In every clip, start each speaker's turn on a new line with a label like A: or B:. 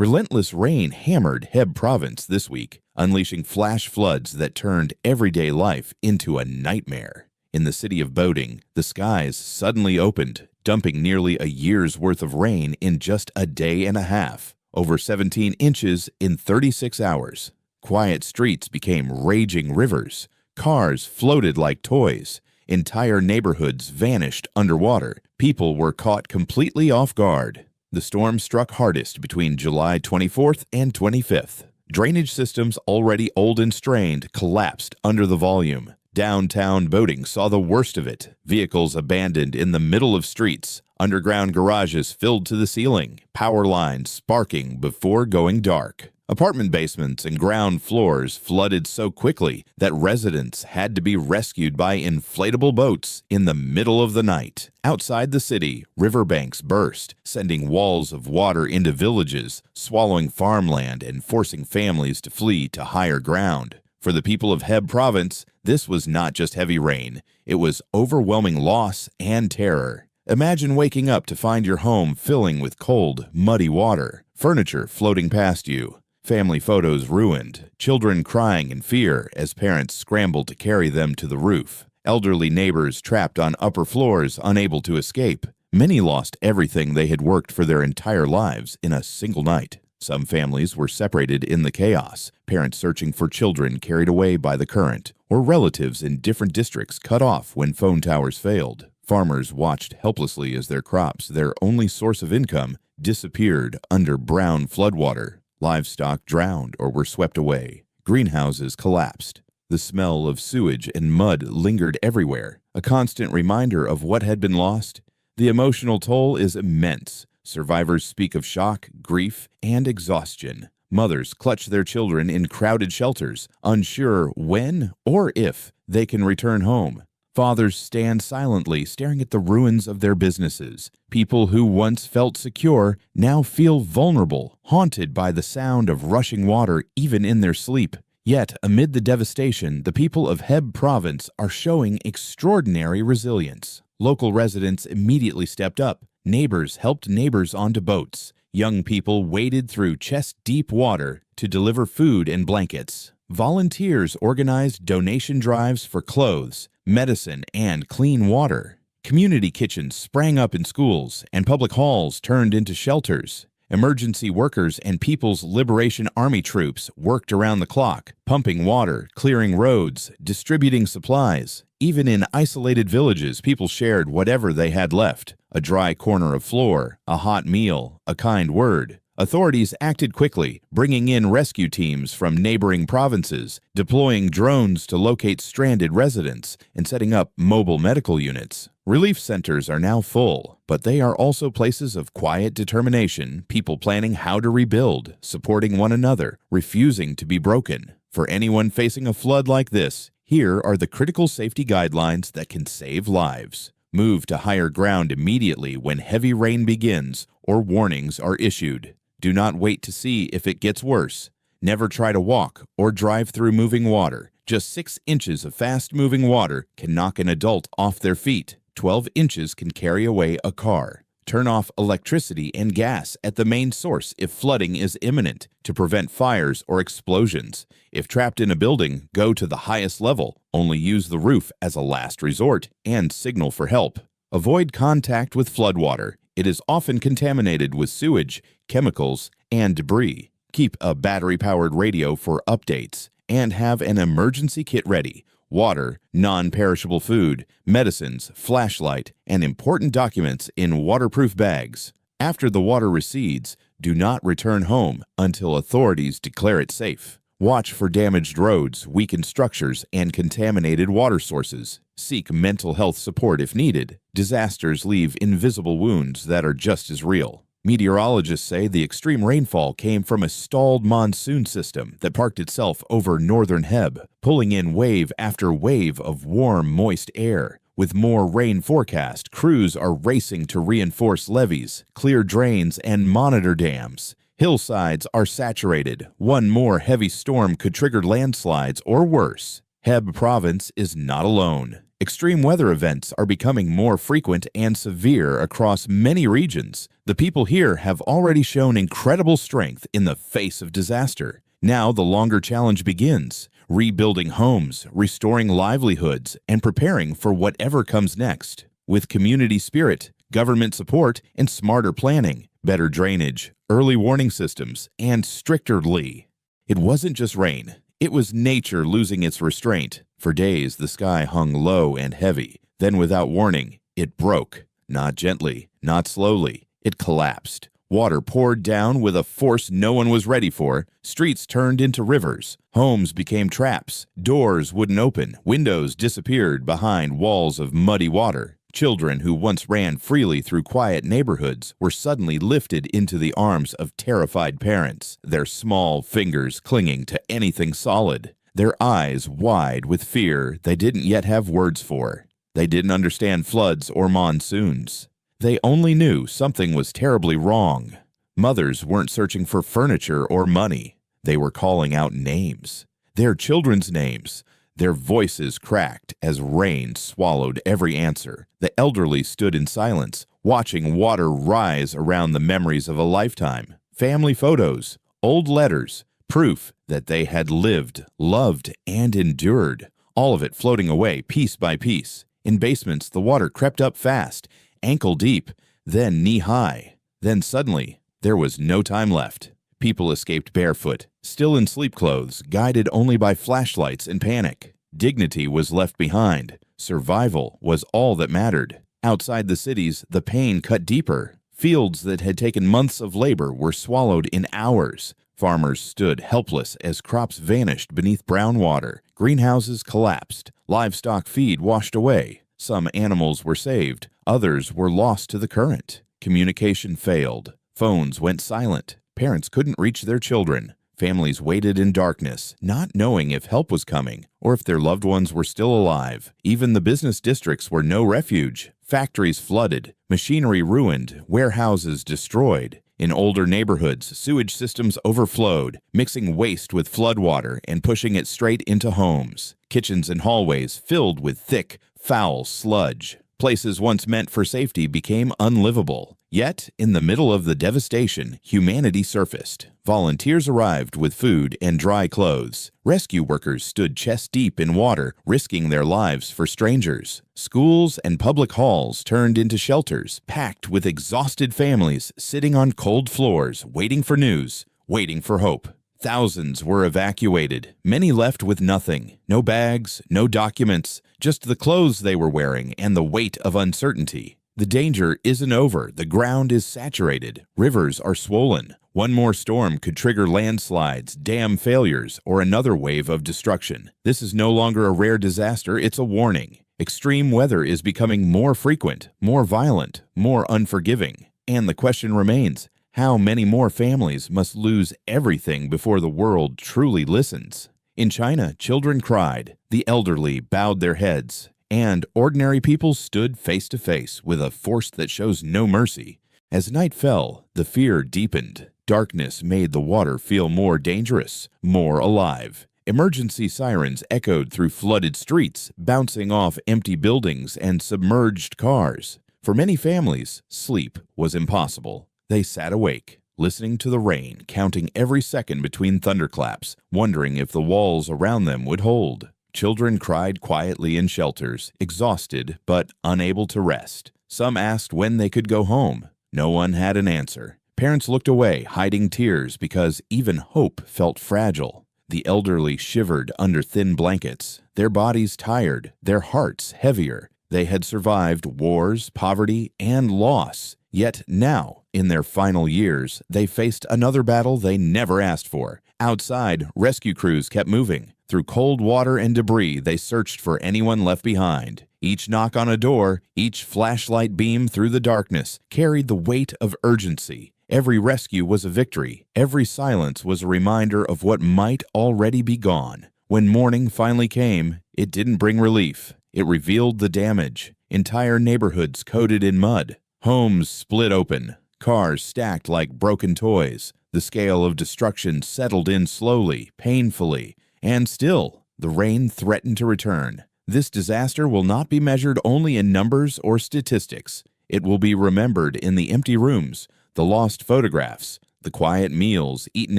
A: Relentless rain hammered Hebei Province this week, unleashing flash floods that turned everyday life into a nightmare. In the city of Baoding, the skies suddenly opened, dumping nearly a year's worth of rain in just a day and a half, over 17 inches in 36 hours. Quiet streets became raging rivers. Cars floated like toys. Entire neighborhoods vanished underwater. People were caught completely off guard. The storm struck hardest between July 24th and 25th. Drainage systems already old and strained collapsed under the volume. Downtown Baoding saw the worst of it. Vehicles abandoned in the middle of streets. Underground garages filled to the ceiling. Power lines sparking before going dark. Apartment basements and ground floors flooded so quickly that residents had to be rescued by inflatable boats in the middle of the night. Outside the city, riverbanks burst, sending walls of water into villages, swallowing farmland and forcing families to flee to higher ground. For the people of Hebei Province, this was not just heavy rain. It was overwhelming loss and terror. Imagine waking up to find your home filling with cold, muddy water, furniture floating past you, family photos ruined, children crying in fear as parents scrambled to carry them to the roof, elderly neighbors trapped on upper floors unable to escape. Many lost everything they had worked for their entire lives in a single night. Some families were separated in the chaos, parents searching for children carried away by the current, or relatives in different districts cut off when phone towers failed. Farmers watched helplessly as their crops, their only source of income, disappeared under brown floodwater. Livestock drowned or were swept away. Greenhouses collapsed. The smell of sewage and mud lingered everywhere, a constant reminder of what had been lost. The emotional toll is immense. Survivors speak of shock, grief, and exhaustion. Mothers clutch their children in crowded shelters, unsure when or if they can return home. Fathers stand silently staring at the ruins of their businesses. People who once felt secure now feel vulnerable, haunted by the sound of rushing water even in their sleep. Yet, amid the devastation, the people of Hebei Province are showing extraordinary resilience. Local residents immediately stepped up. Neighbors helped neighbors onto boats. Young people waded through chest-deep water to deliver food and blankets. Volunteers organized donation drives for clothes, medicine, and clean water. Community kitchens sprang up in schools, and public halls turned into shelters. Emergency workers and People's Liberation Army troops worked around the clock, pumping water, clearing roads, distributing supplies. Even in isolated villages, people shared whatever they had left: a dry corner of floor, a hot meal, a kind word. Authorities acted quickly, bringing in rescue teams from neighboring provinces, deploying drones to locate stranded residents, and setting up mobile medical units. Relief centers are now full, but they are also places of quiet determination, people planning how to rebuild, supporting one another, refusing to be broken. For anyone facing a flood like this, here are the critical safety guidelines that can save lives. Move to higher ground immediately when heavy rain begins or warnings are issued. Do not wait to see if it gets worse. Never try to walk or drive through moving water. Just 6 inches of fast-moving water can knock an adult off their feet. 12 inches can carry away a car. Turn off electricity and gas at the main source if flooding is imminent to prevent fires or explosions. If trapped in a building, go to the highest level. Only use the roof as a last resort and signal for help. Avoid contact with floodwater. It is often contaminated with sewage, chemicals, and debris. Keep a battery-powered radio for updates and have an emergency kit ready. Water, non-perishable food, medicines, flashlight, and important documents in waterproof bags. After the water recedes, do not return home until authorities declare it safe. Watch for damaged roads, weakened structures, and contaminated water sources. Seek mental health support if needed. Disasters leave invisible wounds that are just as real. Meteorologists say the extreme rainfall came from a stalled monsoon system that parked itself over northern Hebei, pulling in wave after wave of warm, moist air. With more rain forecast, crews are racing to reinforce levees, clear drains, and monitor dams. Hillsides are saturated. One more heavy storm could trigger landslides or worse. Hebei Province is not alone. Extreme weather events are becoming more frequent and severe across many regions. The people here have already shown incredible strength in the face of disaster. Now the longer challenge begins, rebuilding homes, restoring livelihoods, and preparing for whatever comes next. With community spirit, government support, and smarter planning, better drainage, early warning systems, and stricter Lee. It wasn't just rain. It was nature losing its restraint. For days, the sky hung low and heavy. Then, without warning, it broke. Not gently, not slowly. It collapsed. Water poured down with a force no one was ready for. Streets turned into rivers. Homes became traps. Doors wouldn't open. Windows disappeared behind walls of muddy water. Children who once ran freely through quiet neighborhoods were suddenly lifted into the arms of terrified parents, their small fingers clinging to anything solid, their eyes wide with fear they didn't yet have words for. They didn't understand floods or monsoons. They only knew something was terribly wrong. Mothers weren't searching for furniture or money. They were calling out names, their children's names. Their voices cracked as rain swallowed every answer. The elderly stood in silence, watching water rise around the memories of a lifetime. Family photos, old letters, proof that they had lived, loved, and endured, all of it floating away piece by piece. In basements, the water crept up fast, ankle deep, then knee-high. Then suddenly, there was no time left. People escaped barefoot, still in sleep clothes, guided only by flashlights and panic. Dignity was left behind. Survival was all that mattered. Outside the cities, the pain cut deeper. Fields that had taken months of labor were swallowed in hours. Farmers stood helpless as crops vanished beneath brown water. Greenhouses collapsed. Livestock feed washed away. Some animals were saved. Others were lost to the current. Communication failed. Phones went silent. Parents couldn't reach their children. Families waited in darkness, not knowing if help was coming or if their loved ones were still alive. Even the business districts were no refuge. Factories flooded, machinery ruined, warehouses destroyed. In older neighborhoods, sewage systems overflowed, mixing waste with floodwater and pushing it straight into homes. Kitchens and hallways filled with thick, foul sludge. Places once meant for safety became unlivable. Yet, in the middle of the devastation, humanity surfaced. Volunteers arrived with food and dry clothes. Rescue workers stood chest-deep in water, risking their lives for strangers. Schools and public halls turned into shelters, packed with exhausted families sitting on cold floors, waiting for news, waiting for hope. Thousands were evacuated, many left with nothing. No bags, no documents, just the clothes they were wearing and the weight of uncertainty. The danger isn't over. The ground is saturated. Rivers are swollen. One more storm could trigger landslides, dam failures, or another wave of destruction. This is no longer a rare disaster, it's a warning. Extreme weather is becoming more frequent, more violent, more unforgiving. And the question remains, how many more families must lose everything before the world truly listens? In China, children cried, the elderly bowed their heads, and ordinary people stood face to face with a force that shows no mercy. As night fell, the fear deepened. Darkness made the water feel more dangerous, more alive. Emergency sirens echoed through flooded streets, bouncing off empty buildings and submerged cars. For many families, sleep was impossible. They sat awake, listening to the rain, counting every second between thunderclaps, wondering if the walls around them would hold. Children cried quietly in shelters, exhausted but unable to rest. Some asked when they could go home. No one had an answer. Parents looked away, hiding tears because even hope felt fragile. The elderly shivered under thin blankets, their bodies tired, their hearts heavier. They had survived wars, poverty, and loss. Yet now, in their final years, they faced another battle they never asked for. Outside, rescue crews kept moving. Through cold water and debris, they searched for anyone left behind. Each knock on a door, each flashlight beam through the darkness, carried the weight of urgency. Every rescue was a victory. Every silence was a reminder of what might already be gone. When morning finally came, it didn't bring relief. It revealed the damage. Entire neighborhoods coated in mud. Homes split open, cars stacked like broken toys. The scale of destruction settled in slowly, painfully, and still, the rain threatened to return. This disaster will not be measured only in numbers or statistics. It will be remembered in the empty rooms, the lost photographs, the quiet meals eaten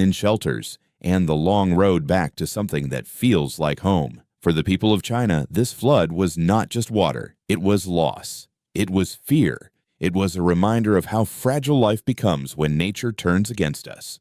A: in shelters, and the long road back to something that feels like home. For the people of China, this flood was not just water. It was loss. It was fear. It was a reminder of how fragile life becomes when nature turns against us.